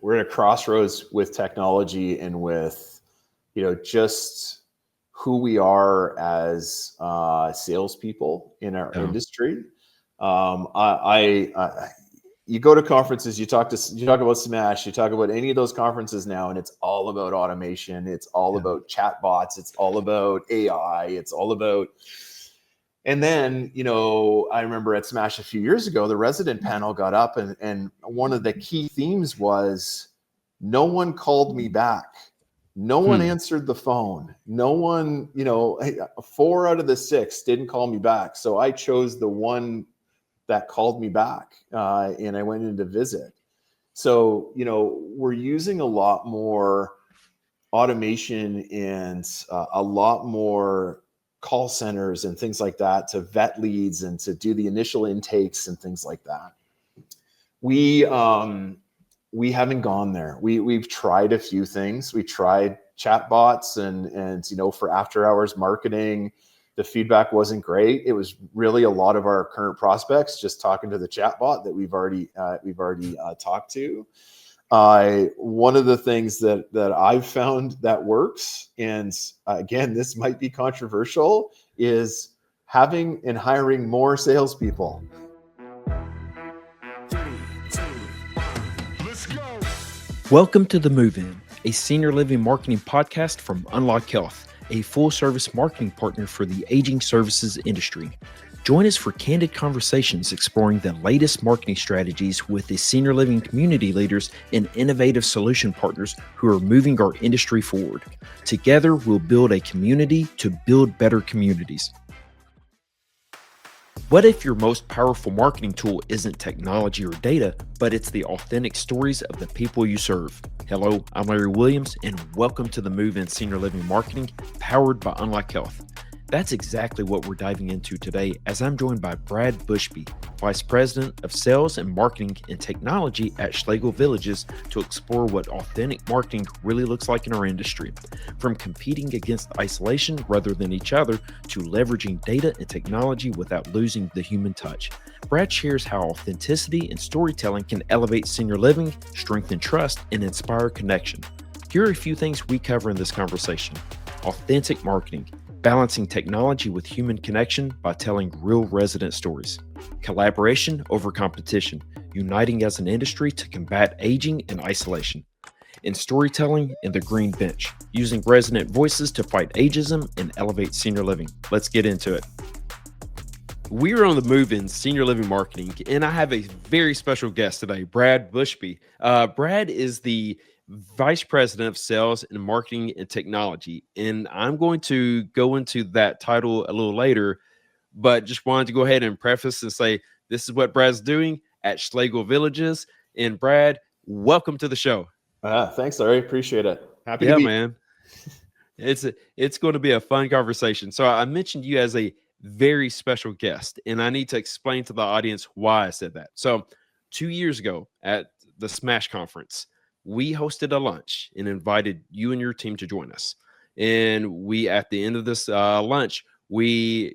we're at a crossroads with technology and with, just who we are as salespeople in our industry. You go to conferences, you talk about Smash, you talk about any of those conferences now, and it's all about automation. It's all about chatbots. It's all about AI. It's all about, and then, I remember at Smash a few years ago, the resident panel got up and one of the key themes was, no one called me back. No one answered the phone. No one, 4 out of the 6 didn't call me back. So I chose the one that called me back, and I went in to visit. So, we're using a lot more automation and a lot more call centers and things like that to vet leads and to do the initial intakes and things like that. We haven't gone there. We've tried a few things. We tried chatbots and for after hours marketing. The feedback wasn't great. It was really a lot of our current prospects just talking to the chatbot that we've already talked to. One of the things that I've found that works, and again, this might be controversial, is having and hiring more salespeople. Welcome to The Move In, a senior living marketing podcast from Unlock Health, a full-service marketing partner for the aging services industry. Join us for candid conversations exploring the latest marketing strategies with the senior living community leaders and innovative solution partners who are moving our industry forward. Together, we'll build a community to build better communities. What if your most powerful marketing tool isn't technology or data, but it's the authentic stories of the people you serve? Hello, I'm Larry Williams, and welcome to the Move In Senior Living Marketing, powered by Unlock Health. That's exactly what we're diving into today, as I'm joined by Brad Bushby, Vice President of Sales and Marketing and Technology at Schlegel Villages, to explore what authentic marketing really looks like in our industry. From competing against isolation rather than each other, to leveraging data and technology without losing the human touch. Brad shares how authenticity and storytelling can elevate senior living, strengthen trust, and inspire connection. Here are a few things we cover in this conversation. Authentic marketing. Balancing technology with human connection by telling real resident stories. Collaboration over competition, uniting as an industry to combat aging and isolation. And storytelling in the green bench, using resident voices to fight ageism and elevate senior living. Let's get into it. We are on the Move In Senior Living Marketing, and I have a very special guest today, Brad Bushby. Brad is the Vice President of Sales and Marketing and Technology. And I'm going to go into that title a little later, but just wanted to go ahead and preface and say, this is what Brad's doing at Schlegel Villages. And Brad, welcome to the show. Thanks, Larry. Appreciate it. Happy to be here. Man. It's going to be a fun conversation. So I mentioned you as a very special guest, and I need to explain to the audience why I said that. So 2 years ago at the Smash conference, we hosted a lunch and invited you and your team to join us. And we, at the end of this lunch, we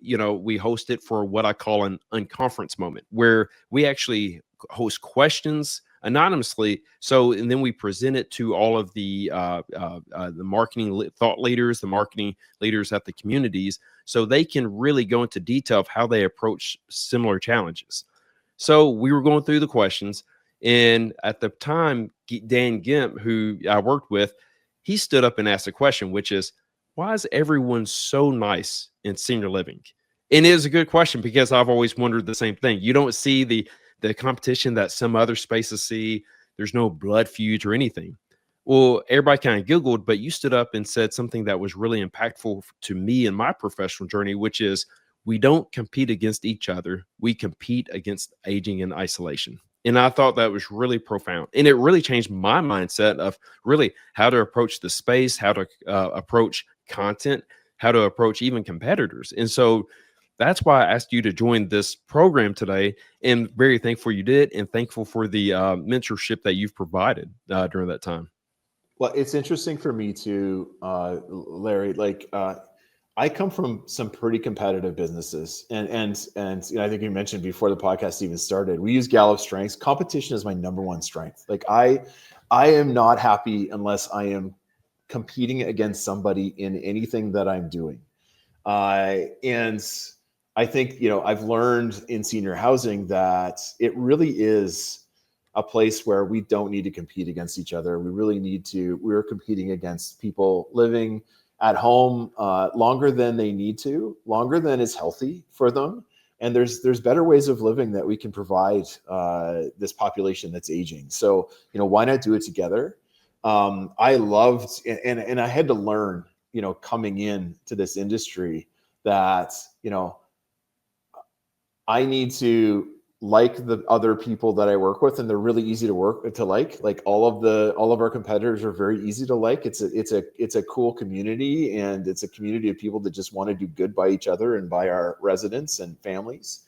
host it for what I call an unconference moment, where we actually host questions anonymously. And then we present it to all of the marketing thought leaders, the marketing leaders at the communities, so they can really go into detail of how they approach similar challenges. So we were going through the questions. And at the time, Dan Gimp, who I worked with, he stood up and asked a question, which is, why is everyone so nice in senior living? And it is a good question, because I've always wondered the same thing. You don't see the competition that some other spaces see. There's no blood feuds or anything. Well, everybody kind of giggled, but you stood up and said something that was really impactful to me in my professional journey, which is, we don't compete against each other. We compete against aging and isolation. And I thought that was really profound. And it really changed my mindset of really how to approach the space, how to approach content, how to approach even competitors. And so that's why I asked you to join this program today, and very thankful you did, and thankful for the mentorship that you've provided during that time. Well, it's interesting for me too, Larry, I come from some pretty competitive businesses, and I think you mentioned before the podcast even started, we use Gallup strengths. Competition is my number one strength. I am not happy unless I am competing against somebody in anything that I'm doing. And I think, I've learned in senior housing that it really is a place where we don't need to compete against each other. We're competing against people living at home longer than they need to, longer than is healthy for them. And there's better ways of living that we can provide this population that's aging. So, why not do it together? I loved, and I had to learn, coming in to this industry that, I need to like the other people that I work with, and they're really easy to work to like. Like all of our competitors are very easy to like. It's a cool community, and it's a community of people that just want to do good by each other and by our residents and families.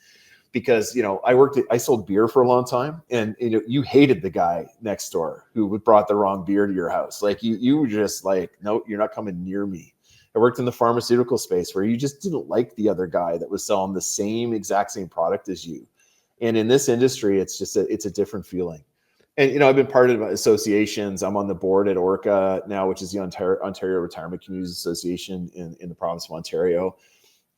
Because I sold beer for a long time, and you hated the guy next door who brought the wrong beer to your house. Like you were just like, no, you're not coming near me. I worked in the pharmaceutical space where you just didn't like the other guy that was selling the exact same product as you. And in this industry, it's a different feeling. And I've been part of associations. I'm on the board at Orca now, which is the Ontario Retirement Communities Association in the province of Ontario.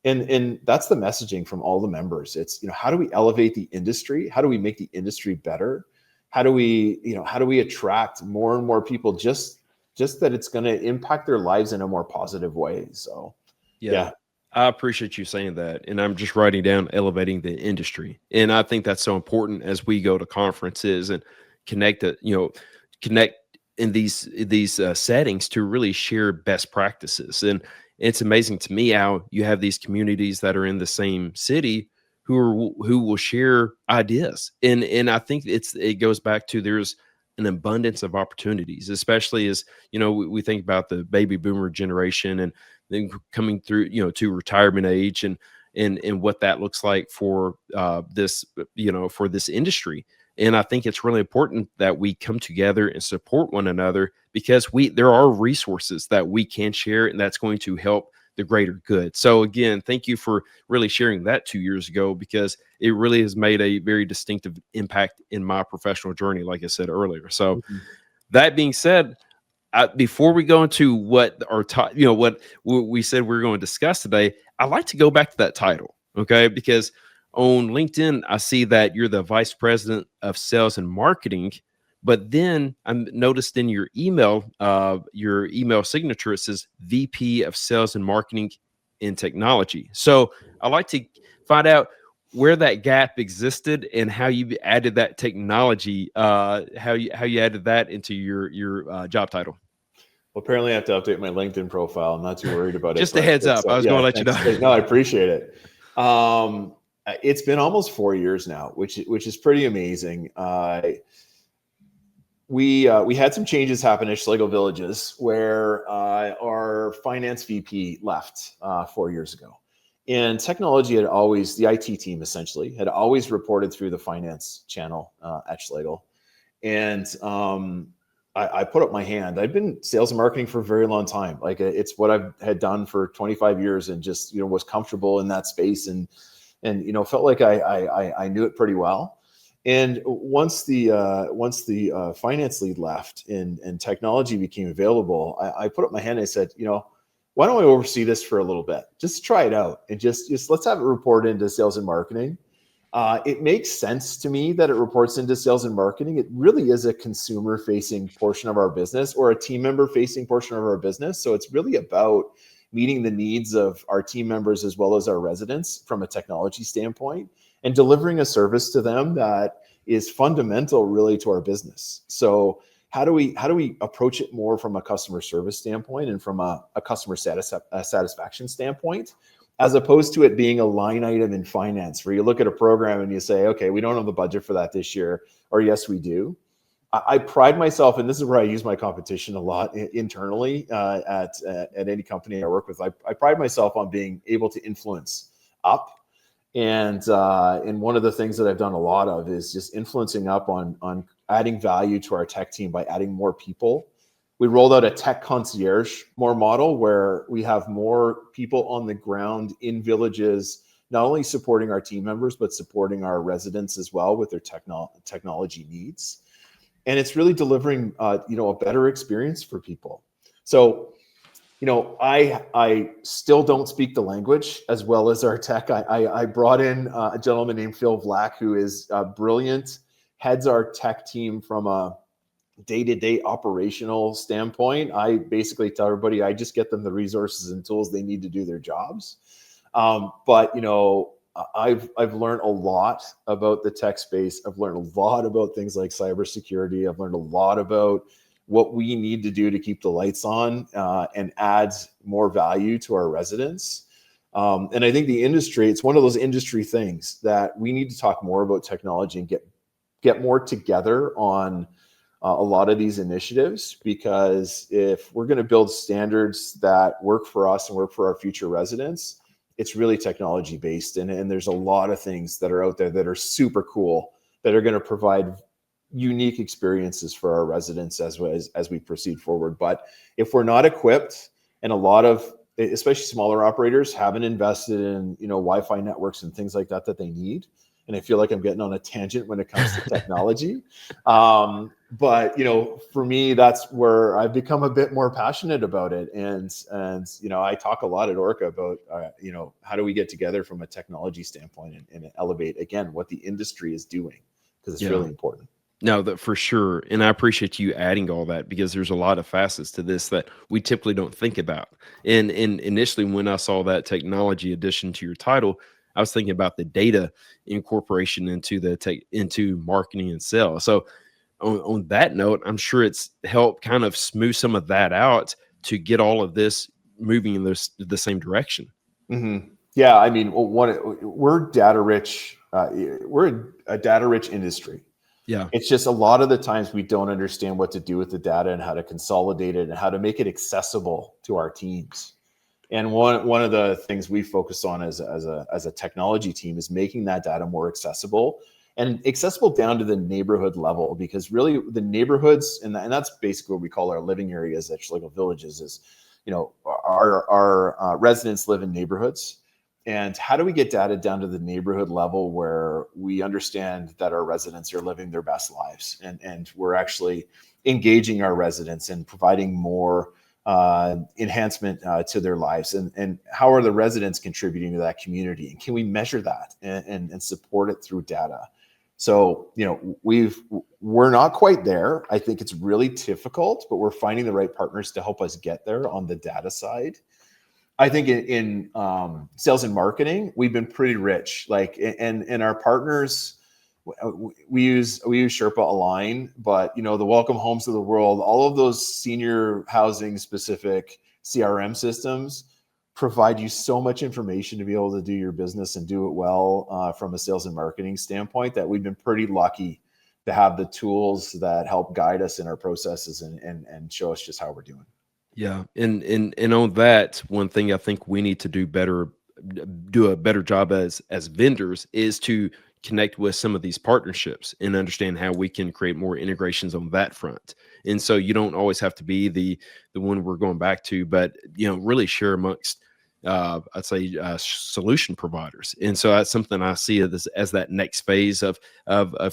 And that's the messaging from all the members. It's, how do we elevate the industry? How do we make the industry better? How do we attract more and more people just that it's going to impact their lives in a more positive way? So, yeah. I appreciate you saying that. And I'm just writing down elevating the industry. And I think that's so important as we go to conferences and connect in these settings to really share best practices. And it's amazing to me how you have these communities that are in the same city who will share ideas. And I think it goes back to there's an abundance of opportunities, especially as we think about the baby boomer generation and then coming through to retirement age and what that looks like for this for this industry. And I think it's really important that we come together and support one another, because there are resources that we can share, and that's going to help the greater good. So again, thank you for really sharing that 2 years ago, because it really has made a very distinctive impact in my professional journey, like I said earlier. So that being said, before we go into what what we said we are going to discuss today, I'd like to go back to that title, okay? Because on LinkedIn, I see that you're the vice president of sales and marketing, but then I noticed in your email signature, it says VP of sales and marketing in technology. So I'd like to find out where that gap existed and how you added that technology, how you added that into your job title. Well, apparently I have to update my LinkedIn profile. I'm not too worried about it. Just a heads up. I was going to let you know. No, I appreciate it. It's been almost 4 years now, which is pretty amazing. We had some changes happen at Schlegel Villages where our finance VP left 4 years ago. And technology the IT team essentially had always reported through the finance channel at Schlegel. And I put up my hand. I've been sales and marketing for a very long time. Like it's what I've had done for 25 years, and just, was comfortable in that space and felt like I knew it pretty well. And once the finance lead left and technology became available, I put up my hand and I said, why don't I oversee this for a little bit? Just try it out and just let's have it report into sales and marketing. It makes sense to me that it reports into sales and marketing. It really is a consumer-facing portion of our business, or a team member-facing portion of our business. So it's really about meeting the needs of our team members as well as our residents from a technology standpoint, and delivering a service to them that is fundamental really to our business. So how do we approach it more from a customer service standpoint and from a customer satisfaction standpoint, as opposed to it being a line item in finance where you look at a program and you say, okay, we don't have the budget for that this year, or yes, we do. I pride myself, and this is where I use my competition a lot internally at any company I work with. I pride myself on being able to influence up. And one of the things that I've done a lot of is just influencing up on adding value to our tech team by adding more people. We rolled out a tech concierge model where we have more people on the ground in villages, not only supporting our team members, but supporting our residents as well with their technology needs. and it's really delivering, a better experience for people. So, I still don't speak the language as well as our tech. I brought in a gentleman named Phil Black, who is brilliant, heads our tech team from a day-to-day operational standpoint. I basically tell everybody I just get them the resources and tools they need to do their jobs. But I've learned a lot about the tech space. I've learned a lot about things like cybersecurity. I've learned a lot about what we need to do to keep the lights on and add more value to our residents. And I think the industry, it's one of those industry things that we need to talk more about technology and get more together on a lot of these initiatives, because if we're going to build standards that work for us and work for our future residents, it's really technology based. And there's a lot of things that are out there that are super cool that are going to provide unique experiences for our residents as we proceed forward. But if we're not equipped, and a lot of, especially smaller operators, haven't invested in Wi-Fi networks and things like that they need. And I feel like I'm getting on a tangent when it comes to technology. But for me, that's where I've become a bit more passionate about it. And I talk a lot at Orca about how do we get together from a technology standpoint and elevate again what the industry is doing, because it's really important. No, that for sure. And I appreciate you adding all that, because there's a lot of facets to this that we typically don't think about. And initially, when I saw that technology addition to your title, I was thinking about the data incorporation into marketing and sales. So on that note, I'm sure it's helped kind of smooth some of that out to get all of this moving in the same direction. Mm-hmm. Yeah, I mean, we're data rich. We're a data rich industry. Yeah. It's just a lot of the times we don't understand what to do with the data and how to consolidate it and how to make it accessible to our teams. And one of the things we focus on as a technology team is making that data more accessible, and accessible down to the neighborhood level, because really the neighborhoods, and that's basically what we call our living areas at Schlegel Villages, is our residents live in neighborhoods. And how do we get data down to the neighborhood level where we understand that our residents are living their best lives, and we're actually engaging our residents and providing more enhancement to their lives, and how are the residents contributing to that community, and can we measure that and support it through data? So we're not quite there. I think it's really difficult, but we're finding the right partners to help us get there on the data side. I think in sales and marketing, we've been pretty rich. And our partners, we use Sherpa Align, but the Welcome Homes of the world, all of those senior housing specific CRM systems provide you so much information to be able to do your business and do it well from a sales and marketing standpoint, that we've been pretty lucky to have the tools that help guide us in our processes and show us just how we're doing. Yeah. And on that, one thing I think we need to do a better job as vendors is to connect with some of these partnerships and understand how we can create more integrations on that front. And so you don't always have to be the one we're going back to, but really share amongst I'd say solution providers. And so that's something I see as that next phase of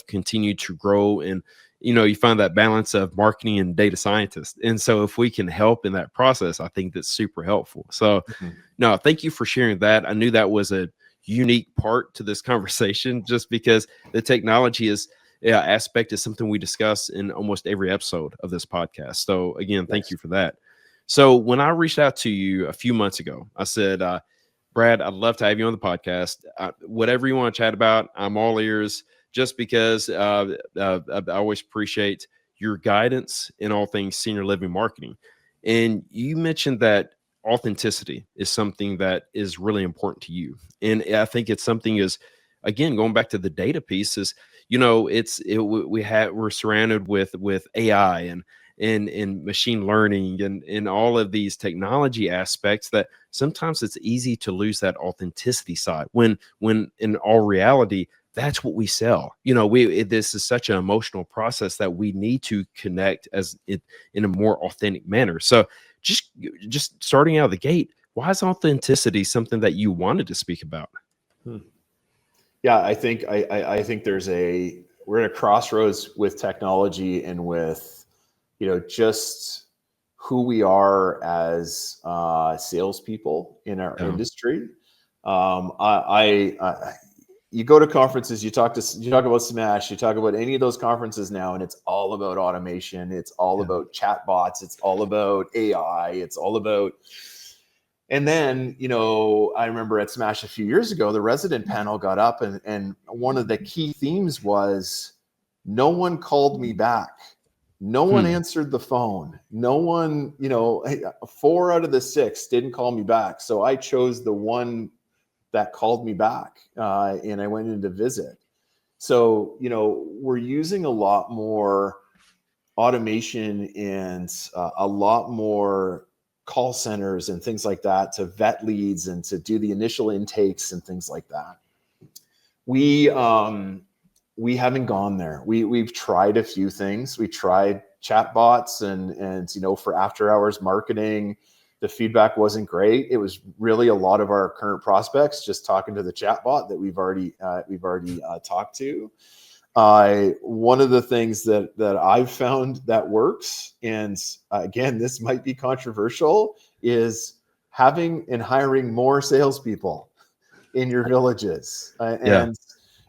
continue to grow. And you find that balance of marketing and data scientists. And so if we can help in that process, I think that's super helpful. So no, thank you for sharing that. I knew that was a unique part to this conversation, just because the technology aspect is something we discuss in almost every episode of this podcast. So again, thank you for that. So when I reached out to you a few months ago, I said, Brad, I'd love to have you on the podcast. Whatever you want to chat about, I'm all ears, just because I always appreciate your guidance in all things senior living marketing. And you mentioned that authenticity is something that is really important to you. And I think it's something again, going back to the data piece is, we're surrounded with AI and machine learning and all of these technology aspects that sometimes it's easy to lose that authenticity side when in all reality, that's what we sell. This is such an emotional process that we need to connect in a more authentic manner. So just starting out of the gate, why is authenticity something that you wanted to speak about? Yeah, I think there's we're at a crossroads with technology and with, just who we are as salespeople in our industry. You go to conferences, you talk about Smash, you talk about any of those conferences now, and it's all about automation. It's all about chatbots. It's all about AI. It's all about, and then, I remember at Smash a few years ago, the resident panel got up and one of the key themes was, no one called me back. No one answered the phone. No one, 4 out of the 6 didn't call me back. So I chose the one that called me back, and I went in to visit. So, we're using a lot more automation and a lot more call centers and things like that to vet leads and to do the initial intakes and things like that. We haven't gone there. We've tried a few things. We tried chatbots and for after hours marketing. The feedback wasn't great. It was really a lot of our current prospects just talking to the chatbot that we've already talked to. One of the things that I've found that works, and again, this might be controversial, is having and hiring more salespeople in your villages. And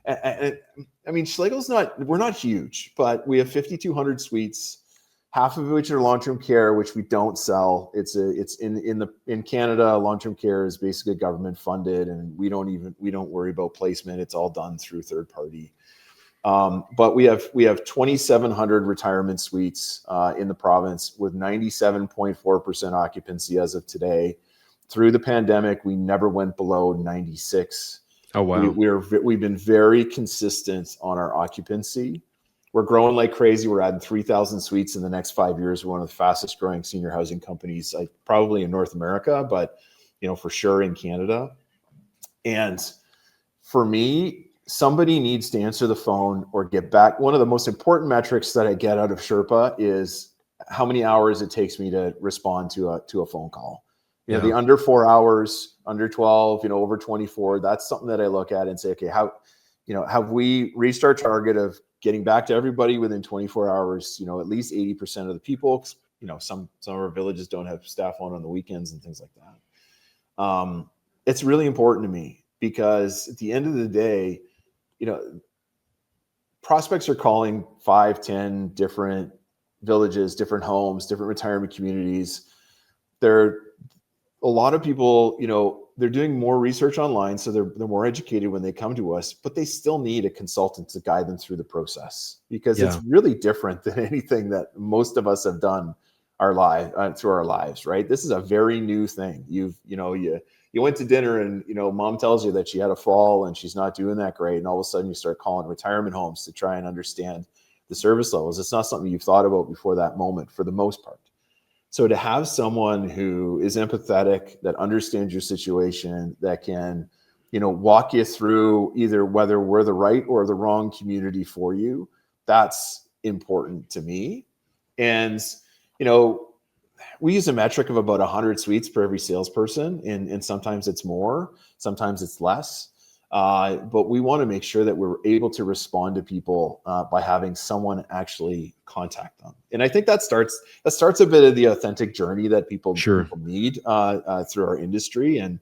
I mean, Schlegel's we're not huge, but we have 5,200 suites, half of which are long-term care, which we don't sell. It's in Canada, long-term care is basically government funded, and we don't worry about placement. It's all done through third party. But we have 2,700 retirement suites in the province with 97.4% occupancy as of today. Through the pandemic, we never went below 96. Oh wow! We've been very consistent on our occupancy. We're growing like crazy. We're adding 3,000 suites in the next 5 years. We're one of the fastest growing senior housing companies, probably in North America, but for sure in Canada. And for me, somebody needs to answer the phone or get back. One of the most important metrics that I get out of Sherpa is how many hours it takes me to respond to a phone call. The under 4 hours, under 12, over 24. That's something that I look at and say, okay, have we reached our target of getting back to everybody within 24 hours? At least 80% of the people. Some of our villages don't have staff on the weekends and things like that. It's really important to me because at the end of the day, prospects are calling 5, 10 different villages, different homes, different retirement communities. A lot of people, they're doing more research online, so they're more educated when they come to us, but they still need a consultant to guide them through the process because it's really different than anything that most of us have done through our lives, right? This is a very new thing. You went to dinner and, mom tells you that she had a fall and she's not doing that great. And all of a sudden you start calling retirement homes to try and understand the service levels. It's not something you've thought about before that moment for the most part. So to have someone who is empathetic, that understands your situation, that can, walk you through either whether we're the right or the wrong community for you, that's important to me. And, we use a metric of about 100 suites per every salesperson, and sometimes it's more, sometimes it's less. But we want to make sure that we're able to respond to people by having someone actually contact them. And I think that starts a bit of the authentic journey that people need through our industry. And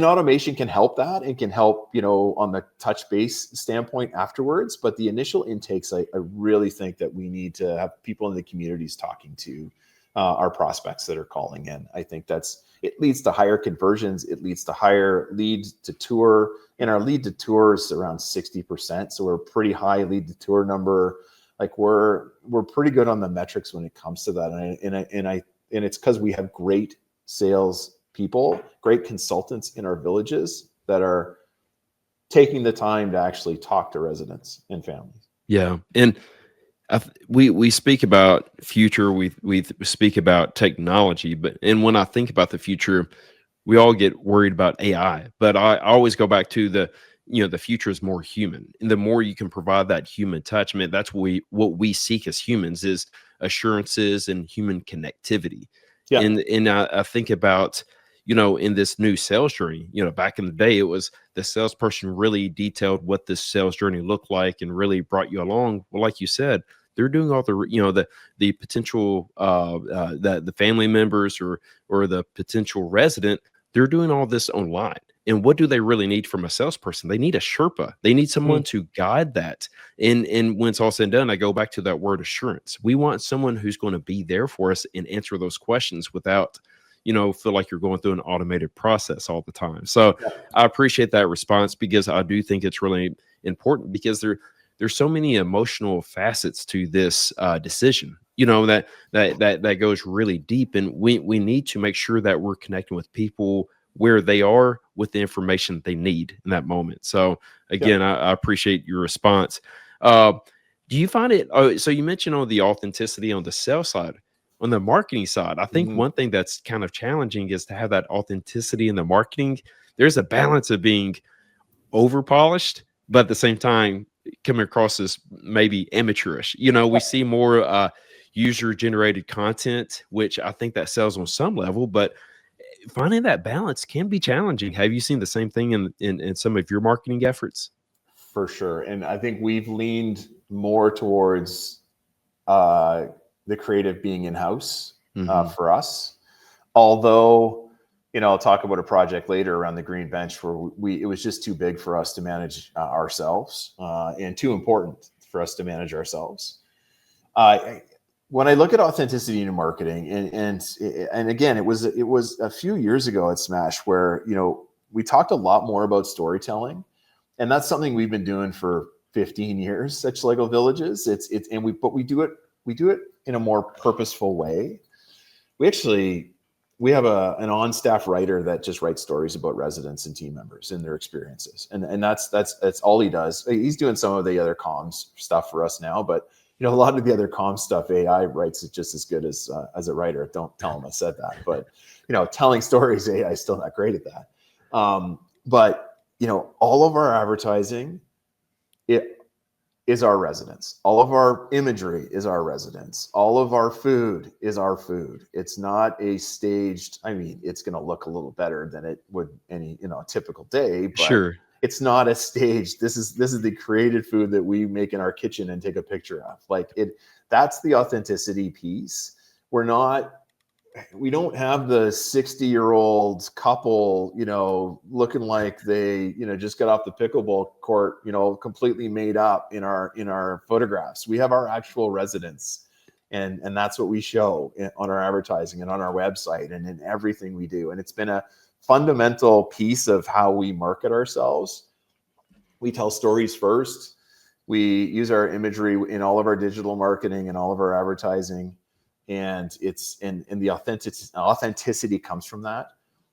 automation can help that and can help, on the touch base standpoint afterwards. But the initial intakes, I really think that we need to have people in the communities talking to our prospects that are calling in. I think it leads to higher conversions. It leads to higher lead to tour, and our lead to tour is around 60%. So we're a pretty high lead to tour number. Like we're pretty good on the metrics when it comes to that. And it's because we have great sales people, great consultants in our villages that are taking the time to actually talk to residents and families. Yeah. And we speak about future, we speak about technology, and when I think about the future, we all get worried about AI, but I always go back to the future is more human, and the more you can provide that human touch, that's what we seek as humans is assurances and human connectivity. Yeah. And I think about, in this new sales journey. Back in the day, it was the salesperson really detailed what this sales journey looked like and really brought you along. Well, like you said, they're doing all the potential the family members or the potential resident. They're doing all this online. And what do they really need from a salesperson? They need a Sherpa. They need someone to guide that. And when it's all said and done, I go back to that word assurance. We want someone who's going to be there for us and answer those questions without, feel like you're going through an automated process all the time. So I appreciate that response, because I do think it's really important, because there's so many emotional facets to this decision, that goes really deep. And we need to make sure that we're connecting with people where they are with the information they need in that moment. So again, I appreciate your response. Do you find it, so you mentioned on the authenticity on the sales side, on the marketing side, I think one thing that's kind of challenging is to have that authenticity in the marketing. There's a balance of being over polished, but at the same time coming across as maybe amateurish. We see more user generated content, which I think that sells on some level, but finding that balance can be challenging. Have you seen the same thing in some of your marketing efforts? For sure. And I think we've leaned more towards the creative being in-house for us. Although, I'll talk about a project later around the green bench where it was just too big for us to manage ourselves and too important for us to manage ourselves. When I look at authenticity in marketing, and again, it was a few years ago at Smash where, we talked a lot more about storytelling, and that's something we've been doing for 15 years, such Lego Villages. But we do it in a more purposeful way. We have an on-staff writer that just writes stories about residents and team members and their experiences. And that's all he does. He's doing some of the other comms stuff for us now, but a lot of the other comm stuff, AI writes it just as good as a writer. Don't tell him I said that, but telling stories, AI is still not great at that. But all of our advertising, it is our residents. All of our imagery is our residents. All of our food is our food. It's not a staged. I mean, it's going to look a little better than it would any a typical day, but sure. It's not a stage. This is the created food that we make in our kitchen and take a picture of. That's the authenticity piece. We don't have the 60-year-old couple, looking like they, just got off the pickleball court, completely made up in our photographs. We have our actual residents, and that's what we show on our advertising and on our website and in everything we do. And it's been a fundamental piece of how we market ourselves. We tell stories first. We use our imagery in all of our digital marketing and all of our advertising. And the authenticity comes from that.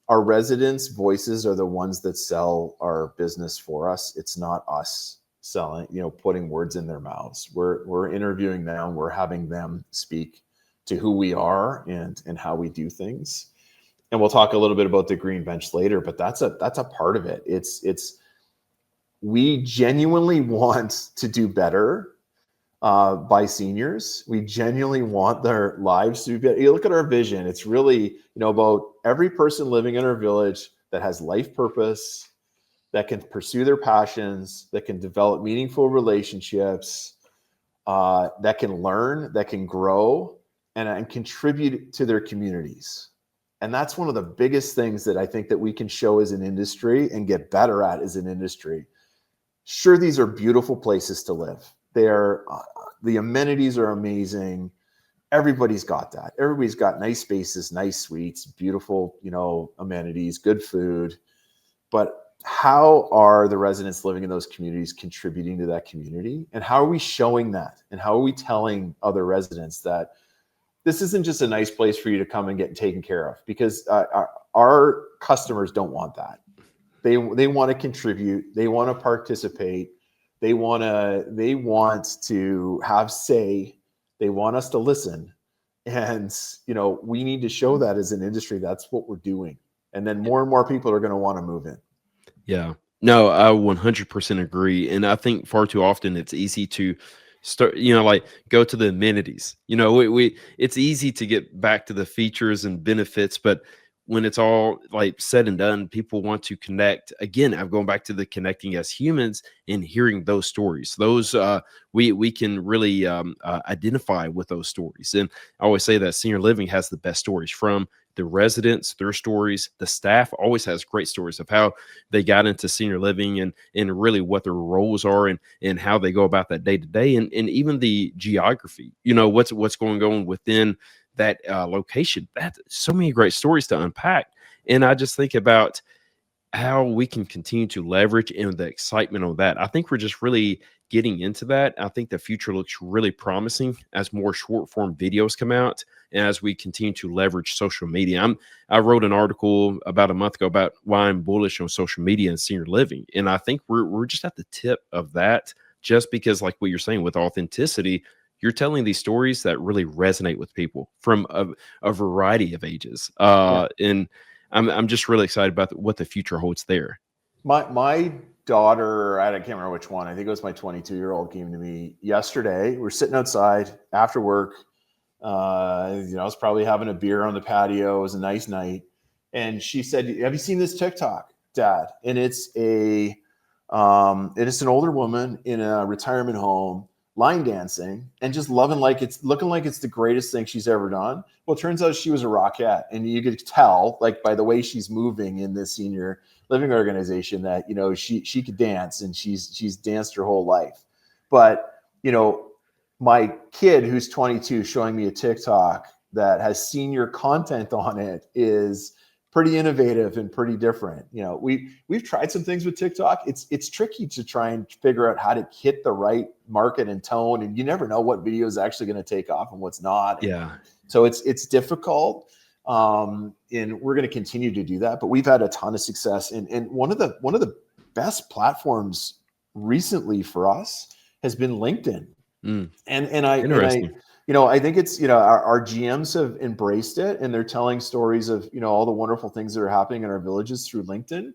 Our residents' voices are the ones that sell our business for us. It's not us selling, putting words in their mouths. We're interviewing them. We're having them speak to who we are and how we do things. And we'll talk a little bit about the green bench later, but that's a part of it. We genuinely want to do better by seniors. We genuinely want their lives to be better. You look at our vision, it's really, about every person living in our village that has life purpose, that can pursue their passions, that can develop meaningful relationships, that can learn, that can grow, and contribute to their communities. And that's one of the biggest things that I think that we can show as an industry and get better at as an industry. Sure, these are beautiful places to live. The amenities are amazing. Everybody's got that. Everybody's got nice spaces, nice suites, beautiful, amenities, good food. But how are the residents living in those communities contributing to that community? And how are we showing that? And how are we telling other residents that this isn't just a nice place for you to come and get taken care of? Because our customers don't want that. They want to contribute. They want to participate. They want to have say. They want us to listen. And, we need to show that as an industry. That's what we're doing. And then more and more people are going to want to move in. Yeah. No, I 100% agree. And I think far too often it's easy to start, go to the amenities. It's easy to get back to the features and benefits, but when it's all like said and done, people want to connect again. I'm going back to the connecting as humans and hearing those stories. Those we can really identify with those stories. And I always say that senior living has the best stories from the residents, their stories. The staff always has great stories of how they got into senior living and really what their roles are and how they go about that day to day, and even the geography. What's going on within that location. That so many great stories to unpack. And I just think about how we can continue to leverage and the excitement on that. I think we're just really getting into that. I think the future looks really promising as more short form videos come out and as we continue to leverage social media. I wrote an article about a month ago about why I'm bullish on social media and senior living. And I think we're just at the tip of that, just because like what you're saying with authenticity, you're telling these stories that really resonate with people from a variety of ages. And I'm just really excited about what the future holds there. My daughter, I can't remember which one. I think it was my 22-year-old came to me yesterday. We're sitting outside after work. I was probably having a beer on the patio. It was a nice night. And she said, "Have you seen this TikTok, Dad?" And it's an older woman in a retirement home line dancing and just looking like it's the greatest thing she's ever done. Well, it turns out she was a rockette, and you could tell like by the way she's moving in this senior living organization that she could dance, and she's danced her whole life. But my kid who's 22 showing me a TikTok that has senior content on it is pretty innovative and pretty different. We've tried some things with TikTok. It's tricky to try and figure out how to hit the right market and tone, and you never know what video is actually going to take off and what's not. Yeah. So it's difficult, and we're going to continue to do that. But we've had a ton of success, and one of the best platforms recently for us has been LinkedIn. I think it's our GMs have embraced it, and they're telling stories of all the wonderful things that are happening in our villages through LinkedIn.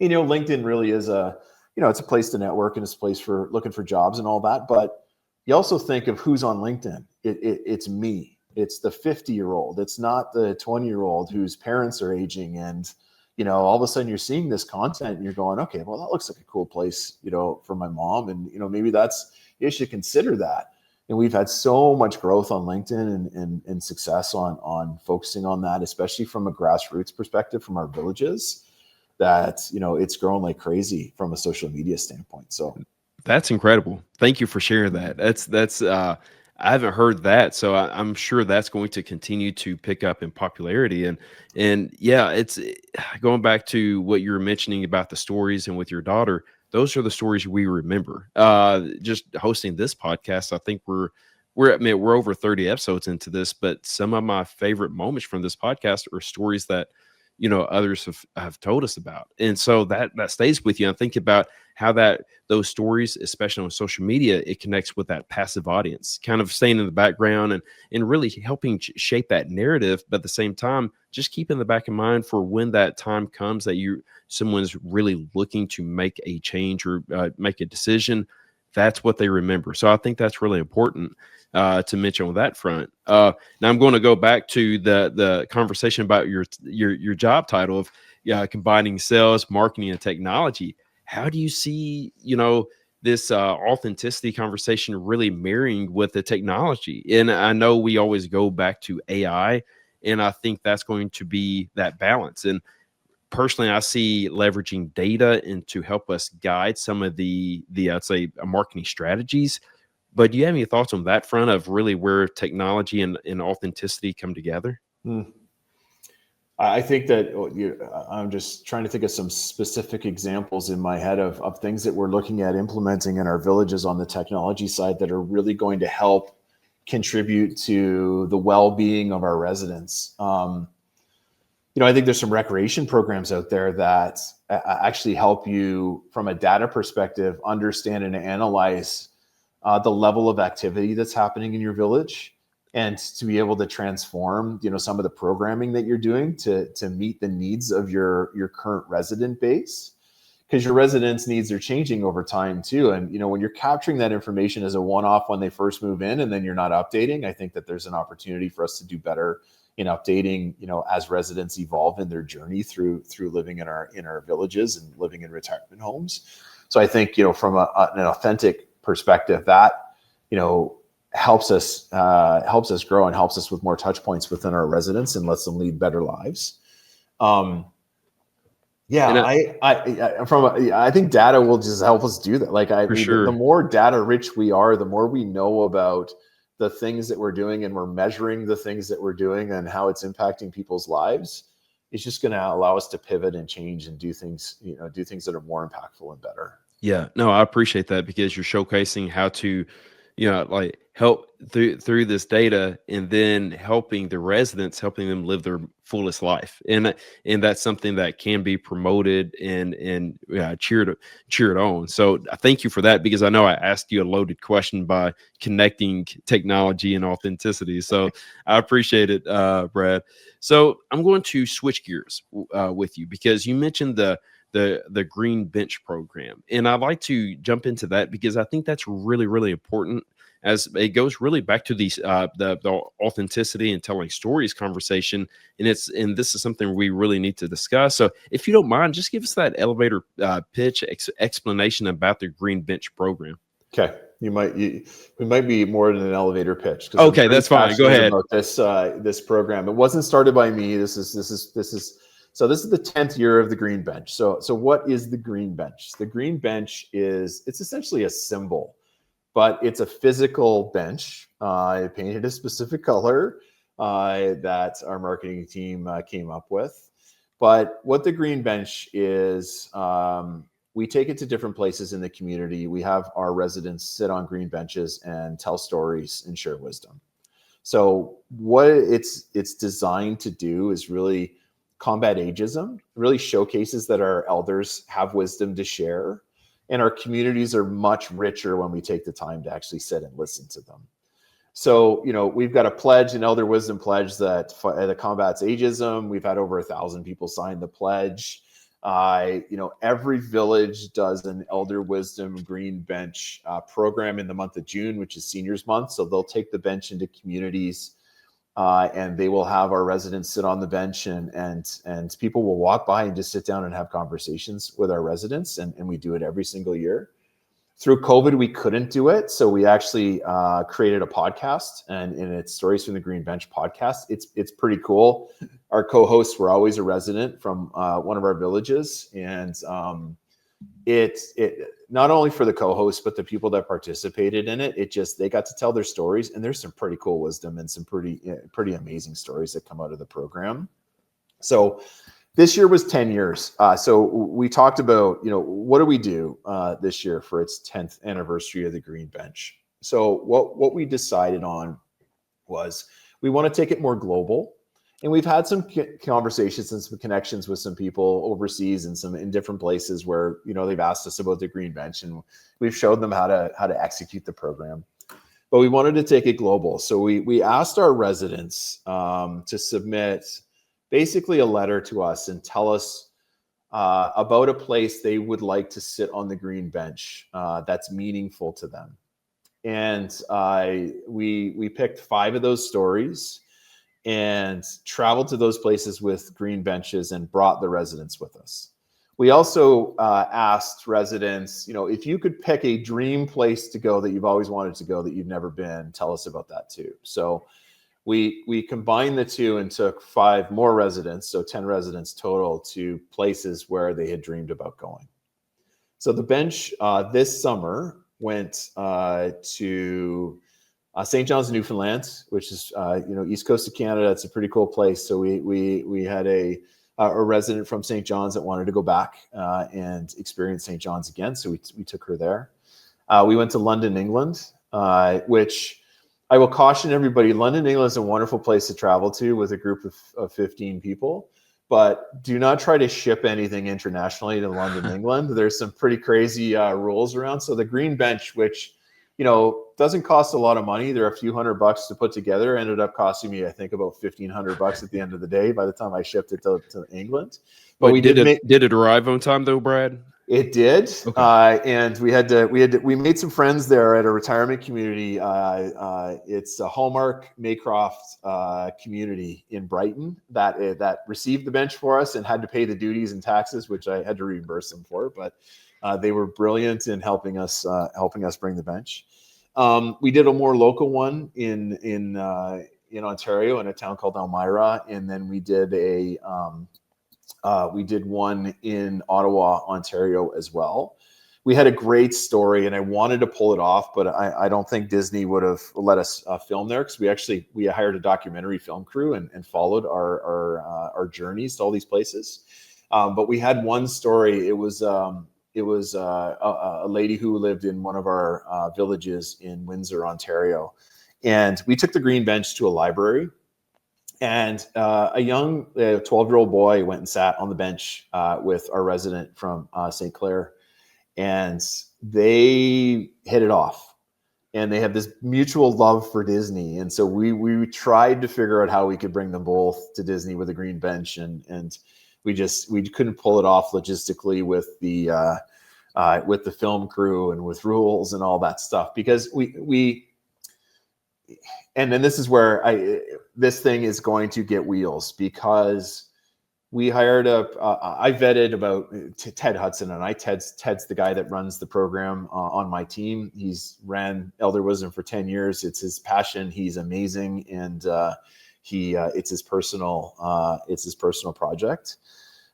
LinkedIn really is it's a place to network, and it's a place for looking for jobs and all that. But you also think of who's on LinkedIn. It's me. It's the 50-year-old. It's not the 20-year-old whose parents are aging, and all of a sudden you're seeing this content and you're going, okay, well, that looks like a cool place for my mom, and maybe you should consider that. And we've had so much growth on LinkedIn and success on focusing on that, especially from a grassroots perspective from our villages, that it's grown like crazy from a social media standpoint. So that's incredible. Thank you for sharing that. That's I haven't heard that, so I'm sure that's going to continue to pick up in popularity. And yeah, it's going back to what you were mentioning about the stories and with your daughter. Those are the stories we remember. Just hosting this podcast, I think we're over 30 episodes into this, but some of my favorite moments from this podcast are stories that others have told us about, and so that stays with you. And think about how those stories, especially on social media, it connects with that passive audience, kind of staying in the background and really helping shape that narrative. But at the same time, just keep in the back of mind for when that time comes that someone's really looking to make a change or make a decision. That's what they remember. So I think that's really important to mention on that front. Now I'm going to go back to the conversation about your job title of combining sales, marketing, and technology. How do you see this authenticity conversation really marrying with the technology? And I know we always go back to AI, and I think that's going to be that balance. And personally, I see leveraging data and to help us guide some of the I'd say marketing strategies. But do you have any thoughts on that front of really where technology and authenticity come together? I think that I'm just trying to think of some specific examples in my head of things that we're looking at implementing in our villages on the technology side that are really going to help contribute to the well-being of our residents. I think there's some recreation programs out there that actually help you from a data perspective understand and analyze the level of activity that's happening in your village, and to be able to transform some of the programming that you're doing to meet the needs of your current resident base, because your residents' needs are changing over time too. And when you're capturing that information as a one-off when they first move in and then you're not updating, I think that there's an opportunity for us to do better in updating, as residents evolve in their journey through living in our villages and living in retirement homes. So I think, from an authentic perspective, that, helps us grow and helps us with more touch points within our residents and lets them lead better lives. I think data will just help us do that. The more data rich we are, the more we know about the things that we're doing, and we're measuring the things that we're doing and how it's impacting people's lives. It's just going to allow us to pivot and change and do things that are more impactful and better. Yeah, no, I appreciate that, because you're showcasing how to, help through this data, and then helping the residents, helping them live their fullest life. And that's something that can be promoted and cheered on. So I thank you for that, because I know I asked you a loaded question by connecting technology and authenticity. So I appreciate it, Brad. So I'm going to switch gears with you, because you mentioned the Green Bench program. And I'd like to jump into that, because I think that's really, really important, as it goes really back to these the authenticity and telling stories conversation. And this is something we really need to discuss. So if you don't mind, just give us that elevator pitch explanation about the Green Bench program. Okay. We might be more than an elevator pitch. Okay, that's fine. Go ahead. About this program. It wasn't started by me. This is the 10th year of the Green Bench. So what is the Green Bench? The Green Bench it's essentially a symbol, but it's a physical bench painted a specific color that our marketing team came up with. But what the Green Bench is, we take it to different places in the community. We have our residents sit on green benches and tell stories and share wisdom. So what it's designed to do is really combat ageism, really showcases that our elders have wisdom to share, and our communities are much richer when we take the time to actually sit and listen to them. So, we've got a pledge, an elder wisdom pledge that combats ageism. We've had over 1,000 people sign the pledge. Every village does an elder wisdom Green Bench program in the month of June, which is Seniors Month. So they'll take the bench into communities, and they will have our residents sit on the bench, and people will walk by and just sit down and have conversations with our residents. And we do it every single year. Through COVID, we couldn't do it. So we actually created a podcast, and it's Stories from the Green Bench podcast. It's pretty cool. Our co-hosts were always a resident from one of our villages. And it not only for the co-hosts, but the people that participated in it, they got to tell their stories. And there's some pretty cool wisdom and some pretty amazing stories that come out of the program. So this year was 10 years. So we talked about, what do we do this year for its 10th anniversary of the Green Bench? So what we decided on was we want to take it more global. And we've had some conversations and some connections with some people overseas and some in different places where, they've asked us about the Green Bench, and we've showed them how to execute the program. But we wanted to take it global. So we asked our residents to submit basically a letter to us and tell us about a place they would like to sit on the Green Bench that's meaningful to them. And we picked 5 of those stories and traveled to those places with green benches and brought the residents with us. We also asked residents, if you could pick a dream place to go that you've always wanted to go that you've never been, tell us about that too. So we combined the two and took 5 more residents, so 10 residents total, to places where they had dreamed about going. So the bench this summer went to St. John's, Newfoundland, which is east coast of Canada. It's a pretty cool place. So we had a resident from St. John's that wanted to go back and experience St. John's again. So we took her there. We went to London, England, which I will caution everybody, London, England is a wonderful place to travel to with a group of 15 people, but do not try to ship anything internationally to London, England. There's some pretty crazy rules around. So the Green Bench, which, doesn't cost a lot of money. They're a few $100 to put together. Ended up costing me, I think, about $1,500 at the end of the day by the time I shipped it to England. But did it arrive on time though, Brad? It did, Okay. and we made some friends there at a retirement community. It's a Hallmark Maycroft community in Brighton that received the bench for us and had to pay the duties and taxes, which I had to reimburse them for. But they were brilliant in helping us bring the bench. We did a more local one in Ontario in a town called Elmira, and then we did one in Ottawa, Ontario as well. We had a great story, and I wanted to pull it off, but I don't think Disney would have let us film there, because we hired a documentary film crew and followed our journeys to all these places. But we had one story. It was a lady who lived in one of our villages in Windsor, Ontario, and we took the green bench to a library. And a young 12-year-old boy went and sat on the bench with our resident from St. Clair, and they hit it off. And they have this mutual love for Disney. And so we tried to figure out how we could bring them both to Disney with a green bench. And we couldn't pull it off logistically with the film crew and with rules and all that stuff, because and then this is where this thing is going to get wheels, because we hired I vetted about Ted Hudson, and Ted's the guy that runs the program on my team. He's ran Elder Wisdom for 10 years. It's his passion. He's amazing. And it's his personal project.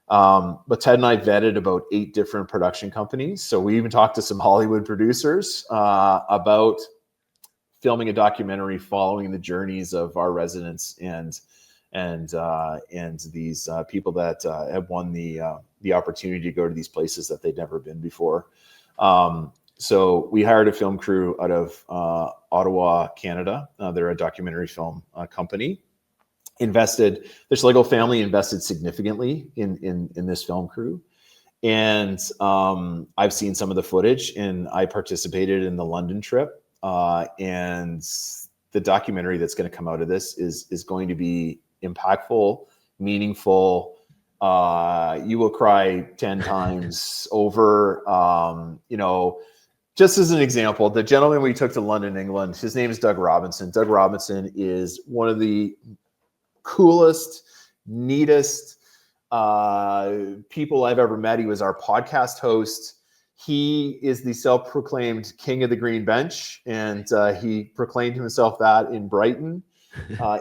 But Ted and I vetted about 8 different production companies. So we even talked to some Hollywood producers about filming a documentary following the journeys of our residents and these people that have won the opportunity to go to these places that they'd never been before. So we hired a film crew out of Ottawa, Canada. They're a documentary film company. The Schlegel family invested significantly in this film crew. And I've seen some of the footage, and I participated in the London trip. And the documentary that's going to come out of this is going to be impactful, meaningful. You will cry 10 times over. Just as an example, the gentleman we took to London, England, his name is Doug Robinson. Doug Robinson is one of the coolest, neatest people I've ever met. He was our podcast host. He is the self-proclaimed king of the green bench, and he proclaimed himself that in Brighton,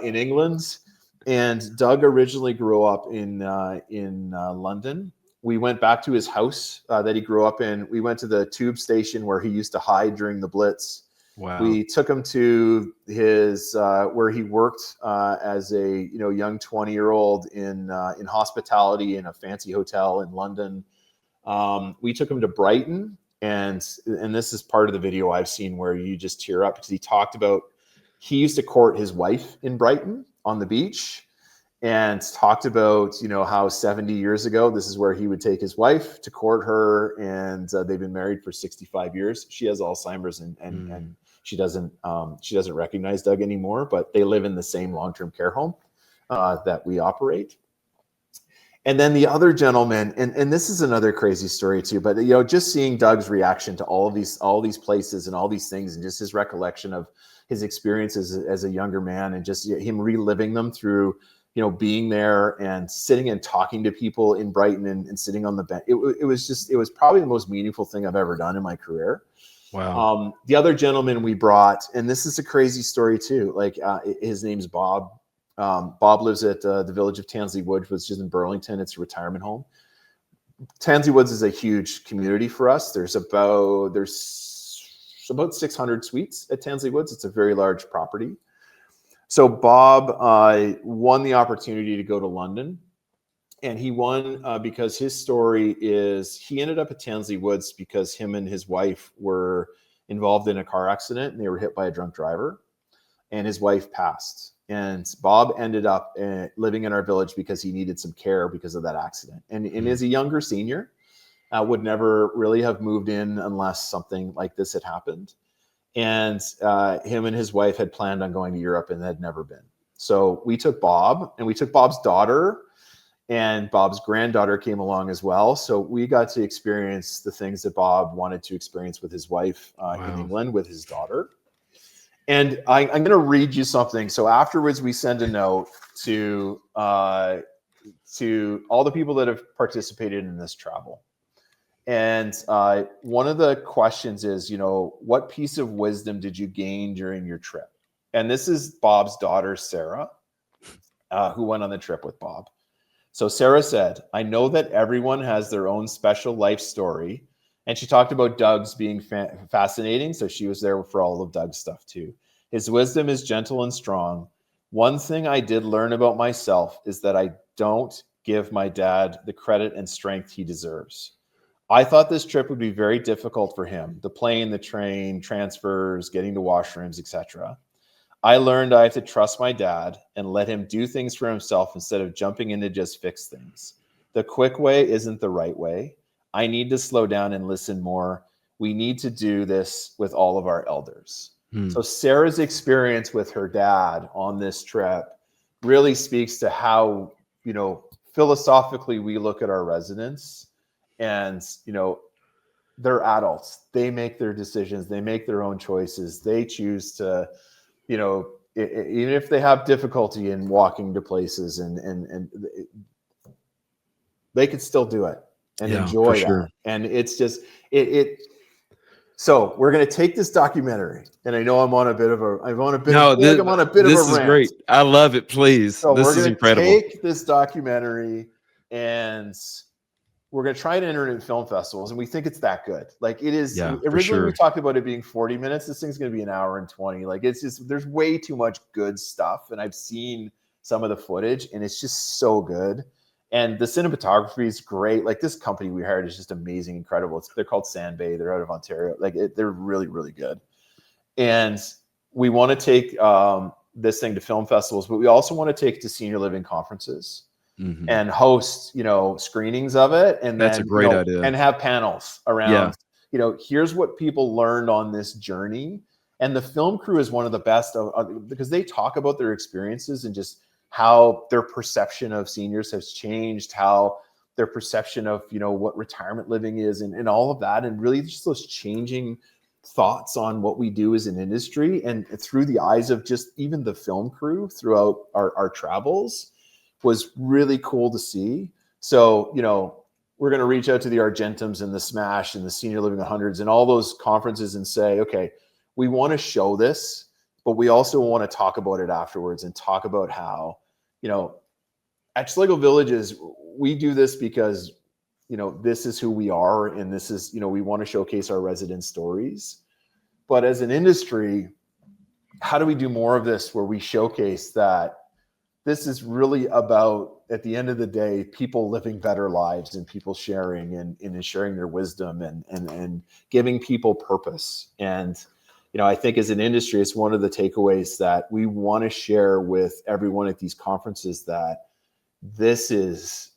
in England. And Doug originally grew up in London. We went back to his house that he grew up in. We went to the tube station where he used to hide during the Blitz. Wow. We took him to his where he worked as a young 20-year-old in hospitality in a fancy hotel in London. We took him to Brighton, and this is part of the video I've seen where you just tear up, because he talked about he used to court his wife in Brighton on the beach, and talked about how 70 years ago this is where he would take his wife to court her, and they've been married for 65 years. She has Alzheimer's, and she doesn't recognize Doug anymore, but they live in the same long-term care home that we operate. And then the other gentleman, and this is another crazy story too, but just seeing Doug's reaction to all these places and all these things, and just his recollection of his experiences as a younger man, and just him reliving them through being there and sitting and talking to people in Brighton and sitting on the bench. It was probably the most meaningful thing I've ever done in my career. Wow. The other gentleman we brought, and this is a crazy story too, his name's Bob. Bob lives at the village of Tansley Woods, which is in Burlington. It's a retirement home. Tansley Woods is a huge community for us. There's about 600 suites at Tansley Woods. It's a very large property. So Bob won the opportunity to go to London, and he won because his story is he ended up at Tansley Woods because him and his wife were involved in a car accident, and they were hit by a drunk driver, and his wife passed. And Bob ended up living in our village because he needed some care because of that accident. And as a younger senior, would never really have moved in unless something like this had happened. And him and his wife had planned on going to Europe and had never been. So we took Bob, and we took Bob's daughter, and Bob's granddaughter came along as well. So we got to experience the things that Bob wanted to experience with his wife in England with his daughter. And I'm going to read you something. So afterwards, we send a note to all the people that have participated in this travel. And one of the questions is, what piece of wisdom did you gain during your trip? And this is Bob's daughter, Sarah, who went on the trip with Bob. So Sarah said, I know that everyone has their own special life story. And she talked about Doug's being fascinating. So she was there for all of Doug's stuff too. His wisdom is gentle and strong. One thing I did learn about myself is that I don't give my dad the credit and strength he deserves. I thought this trip would be very difficult for him. The plane, the train, transfers, getting to washrooms, etc. I learned I have to trust my dad and let him do things for himself instead of jumping in to just fix things. The quick way isn't the right way. I need to slow down and listen more. We need to do this with all of our elders. So Sarah's experience with her dad on this trip really speaks to how, philosophically we look at our residents, and, they're adults. They make their decisions. They make their own choices. They choose to, even if they have difficulty in walking to places, and they could still do it and enjoy that. And it's just, so we're going to take this documentary, and I know I'm on a bit of a rant. This is great. I love it. Please. So this is incredible. Take this documentary, and we're going to try to enter it in film festivals. And we think it's that good. Like it is. Originally we talked about it being 40 minutes. This thing's going to be an hour and 20. Like it's just, there's way too much good stuff. And I've seen some of the footage, and it's just so good. And the cinematography is great. Like this company we hired is just amazing, incredible. They're called Sandbay. They're out of Ontario. They're really, really good. And we want to take this thing to film festivals, but we also want to take it to senior living conferences and host, screenings of it. And that's a great idea. And have panels around, here's what people learned on this journey. And the film crew is one of the best because they talk about their experiences and just how their perception of seniors has changed, how their perception of, what retirement living is, and all of that. And really just those changing thoughts on what we do as an industry, and through the eyes of just even the film crew throughout our travels, was really cool to see. So, we're going to reach out to the Argentums and the Smash and the Senior Living 100s and all those conferences and say, okay, we want to show this, but we also want to talk about it afterwards and talk about how, at Schlegel Villages, we do this because, this is who we are. And this is, we want to showcase our resident stories. But as an industry, how do we do more of this where we showcase that this is really about, at the end of the day, people living better lives and people sharing and sharing their wisdom and giving people purpose. And, I think as an industry, it's one of the takeaways that we want to share with everyone at these conferences, that this is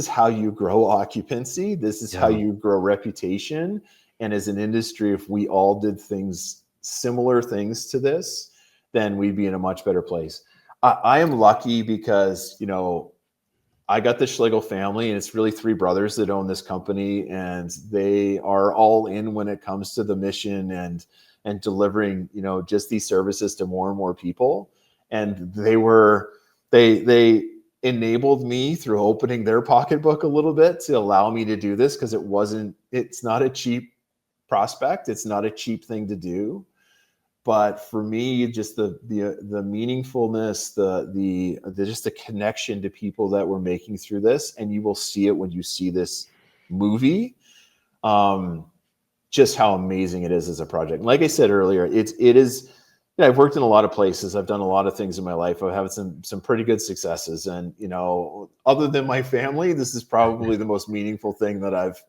how you grow occupancy. This is how you grow reputation. And as an industry, if we all did similar things to this, then we'd be in a much better place. I am lucky because, I got the Schlegel family, and it's really 3 brothers that own this company, and they are all in when it comes to the mission and delivering, just these services to more and more people. And they enabled me through opening their pocketbook a little bit to allow me to do this, because it's not a cheap prospect. It's not a cheap thing to do. But for me, just the meaningfulness, just the connection to people that we're making through this, and you will see it when you see this movie, just how amazing it is as a project. Like I said earlier, it is. I've worked in a lot of places. I've done a lot of things in my life. I've had some pretty good successes, and other than my family, this is probably the most meaningful thing that I've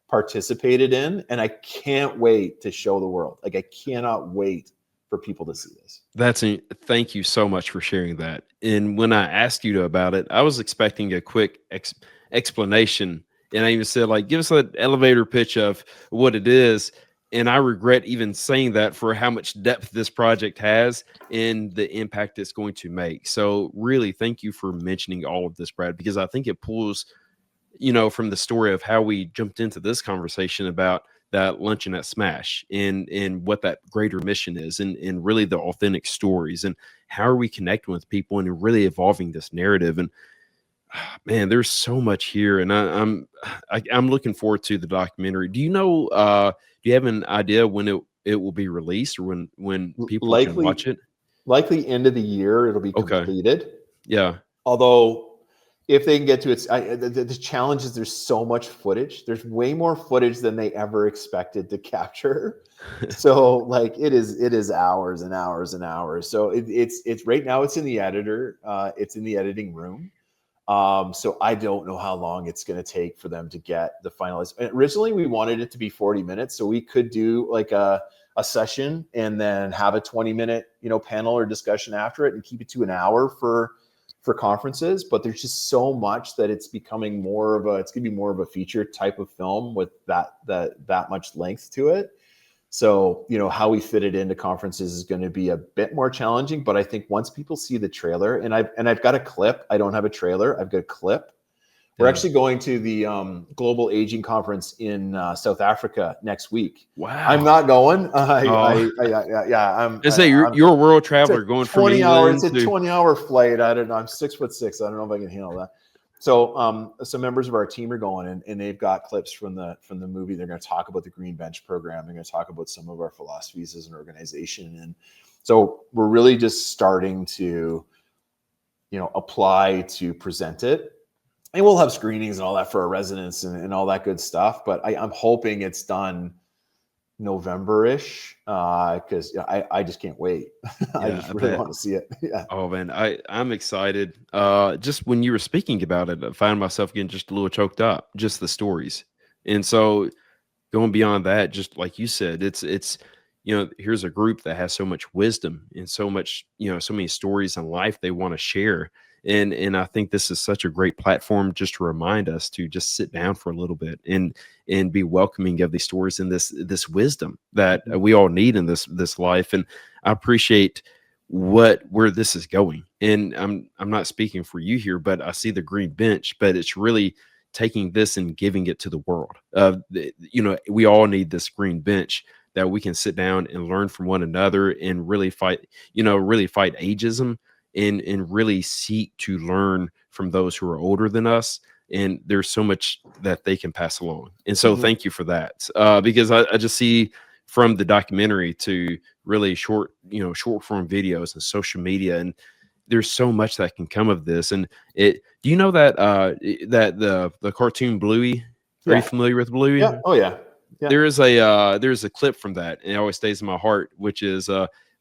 participated in, and I can't wait to show the world. Like I cannot wait for people to see this. Thank you so much for sharing that. And when I asked you about it, I was expecting a quick explanation. And I even said, give us an elevator pitch of what it is. and I regret even saying that for how much depth this project has and the impact it's going to make. So really, thank you for mentioning all of this, Brad, because I think it pulls, from the story of how we jumped into this conversation about that luncheon at Smash and what that greater mission is, and really the authentic stories and how are we connecting with people and really evolving this narrative. And man, there's so much here, and I'm looking forward to the documentary. Do you know? Do you have an idea when it will be released, or when people can watch it? Likely end of the year it'll be Okay. completed. Yeah. Although, if they can get to the challenge is there's so much footage. There's way more footage than they ever expected to capture. So like it is hours and hours and hours. So it's right now it's in the editor. It's in the editing room. So I don't know how long it's going to take for them to get the finalized. Originally, we wanted it to be 40 minutes, so we could do like a session and then have a 20-minute, panel or discussion after it and keep it to an hour for conferences. But there's just so much that it's becoming it's going to be more of a feature type of film with that much length to it. So, how we fit it into conferences is going to be a bit more challenging, but I think once people see the trailer, and I've got a clip, I don't have a trailer, I've got a clip. We're actually going to the Global Aging Conference in South Africa next week. Wow. I'm not going. You're a world traveler going from England. It's a 20-hour flight. I don't know. I'm 6'6". I don't know if I can handle that. So some members of our team are going, and they've got clips from the movie. They're going to talk about the Green Bench program. They're going to talk about some of our philosophies as an organization. And so we're really just starting to, apply to present it. And we'll have screenings and all that for our residents and all that good stuff. But I'm hoping it's done November-ish, because I just can't wait. I just really want to see it. Yeah. Oh man, I'm excited. Just when you were speaking about it, I found myself getting just a little choked up, just the stories. And so going beyond that, just like you said, it's here's a group that has so much wisdom and so much, so many stories in life they want to share. And I think this is such a great platform just to remind us to just sit down for a little bit and be welcoming of these stories and this wisdom that we all need in this life. And I appreciate where this is going. And I'm not speaking for you here, but I see the Green Bench, but it's really taking this and giving it to the world. We all need this Green Bench that we can sit down and learn from one another and really fight ageism and really seek to learn from those who are older than us. And there's so much that they can pass along. And so thank you for that. Because I just see from the documentary to really short form videos and social media, and there's so much that can come of this. And do you know that that the cartoon Bluey? Are you familiar with Bluey? Yeah. Oh yeah. Yeah. There's a clip from that, and it always stays in my heart, which is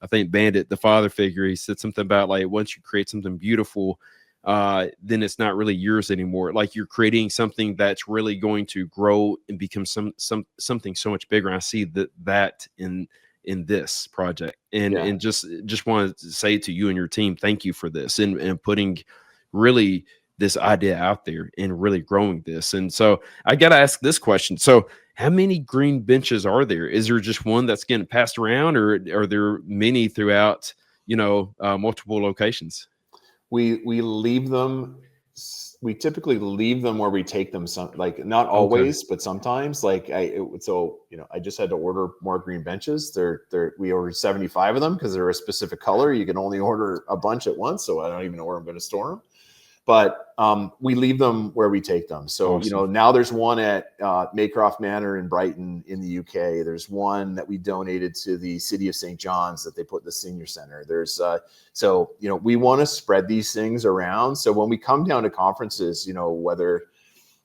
I think Bandit, the father figure, he said something about like once you create something beautiful, then it's not really yours anymore. Like you're creating something that's really going to grow and become something so much bigger. And I see that in this project, and just want to say to you and your team, thank you for this and putting really this idea out there and really growing this. And so I got to ask this question. So how many green benches are there? Is there just one that's getting passed around, or are there many throughout, multiple locations? We leave them. We typically leave them where we take them. Like not always, but sometimes. Like I just had to order more green benches. We ordered 75 of them because they're a specific color. You can only order a bunch at once, so I don't even know where I'm going to store them. But we leave them where we take them. So, awesome. Now there's one at Maycroft Manor in Brighton in the UK. There's one that we donated to the city of St. John's that they put in the senior center. There's we want to spread these things around. So when we come down to conferences, whether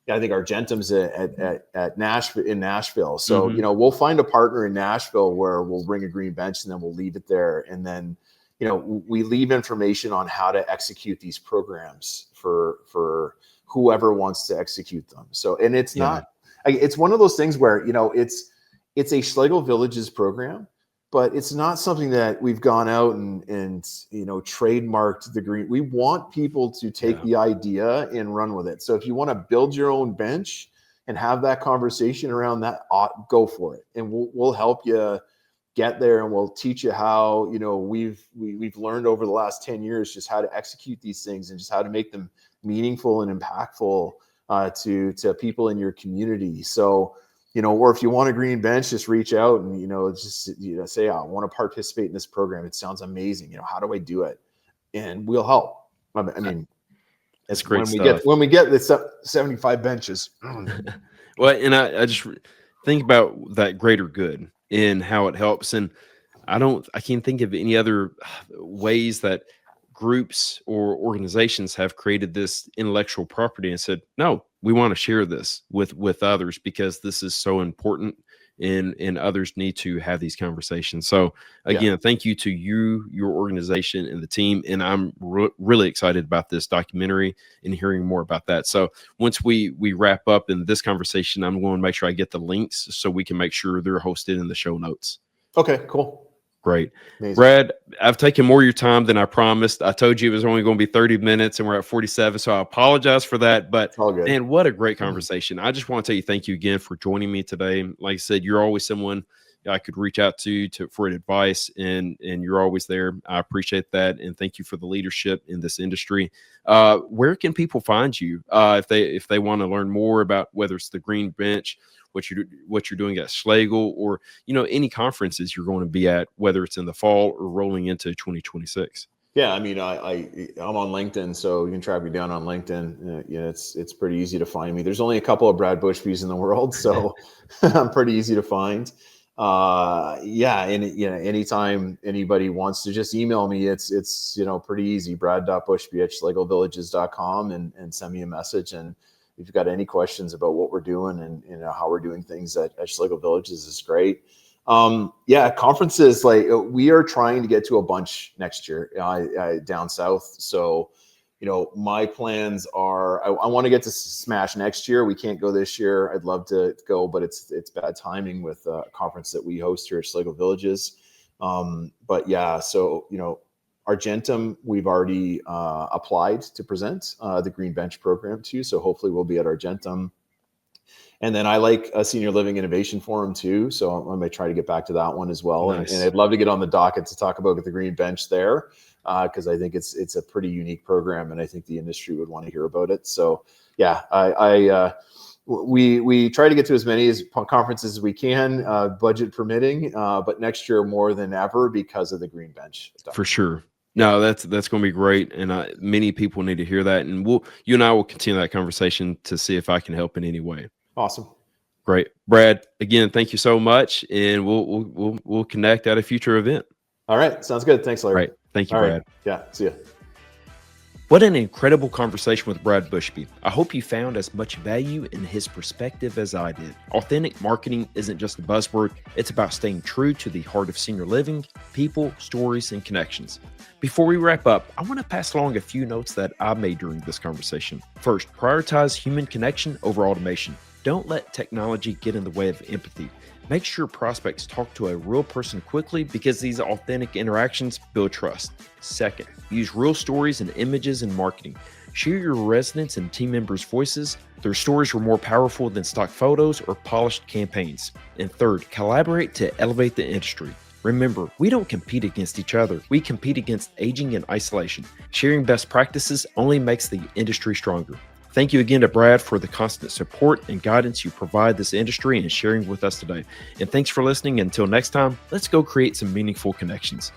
I think Argentum's at Nashville. So, we'll find a partner in Nashville where we'll bring a green bench and then we'll leave it there. And then we leave information on how to execute these programs for whoever wants to execute them. So, and it's not, it's one of those things where, it's a Schlegel Villages program, but it's not something that we've gone out and trademarked the green. We want people to take the idea and run with it. So if you want to build your own bench, and have that conversation around that, go for it. And we'll help you get there, and we'll teach you how, we've learned over the last 10 years just how to execute these things and just how to make them meaningful and impactful to people in your community. So, or if you want a green bench, just reach out and, just, say, I want to participate in this program. It sounds amazing. How do I do it? And we'll help. I mean, it's great when stuff. when we get the 75 benches. Well, and I just think about that greater good and how it helps. And I can't think of any other ways that groups or organizations have created this intellectual property and said, no, we want to share this with others because this is so important, and others need to have these conversations. So again, thank you to your organization and the team. And I'm really excited about this documentary and hearing more about that. So once we wrap up in this conversation, I'm going to make sure I get the links so we can make sure they're hosted in the show notes. Okay, cool. Great. Amazing. Brad, I've taken more of your time than I promised. I told you it was only going to be 30 minutes and we're at 47. So I apologize for that, but man, what a great conversation. I just want to tell you, thank you again for joining me today. Like I said, you're always someone I could reach out to for advice, and you're always there. I appreciate that. And thank you for the leadership in this industry. Where can people find you if they want to learn more about whether it's the Green Bench, what you're doing at Schlegel, or any conferences you're going to be at, whether it's in the fall or rolling into 2026? Yeah, I mean, I'm on LinkedIn, so you can track me down on LinkedIn. It's pretty easy to find me. There's only a couple of Brad Bushbys in the world, so I'm pretty easy to find. Anytime anybody wants to just email me, it's pretty easy. brad.bushby@schlegelvillages.com and send me a message. And if you've got any questions about what we're doing and how we're doing things at Schlegel Villages, is great. Conferences, like we are trying to get to a bunch next year down south. So, my plans are, I want to get to Smash next year. We can't go this year. I'd love to go, but it's bad timing with a conference that we host here at Schlegel Villages. Argentum, we've already applied to present the Green Bench program too. So hopefully we'll be at Argentum. And then I like a Senior Living Innovation Forum too. So I'm going to try to get back to that one as well. Nice. And I'd love to get on the docket to talk about the Green Bench there because I think it's a pretty unique program, and I think the industry would want to hear about it. So we try to get to as many conferences as we can, budget permitting, but next year more than ever because of the Green Bench stuff. For sure. No, that's going to be great, and many people need to hear that. And you and I will continue that conversation to see if I can help in any way. Awesome, great, Brad. Again, thank you so much, and we'll connect at a future event. All right, sounds good. Thanks, Larry. All right, thank you, All Brad. Right. Yeah, see ya. What an incredible conversation with Brad Bushby. I hope you found as much value in his perspective as I did. Authentic marketing isn't just a buzzword, it's about staying true to the heart of senior living, people, stories, and connections. Before we wrap up, I want to pass along a few notes that I made during this conversation. First, prioritize human connection over automation. Don't let technology get in the way of empathy. Make sure prospects talk to a real person quickly because these authentic interactions build trust. Second, use real stories and images in marketing. Share your residents' and team members' voices. Their stories were more powerful than stock photos or polished campaigns. And third, collaborate to elevate the industry. Remember, we don't compete against each other. We compete against aging and isolation. Sharing best practices only makes the industry stronger. Thank you again to Brad for the constant support and guidance you provide this industry and sharing with us today. And thanks for listening. Until next time, let's go create some meaningful connections.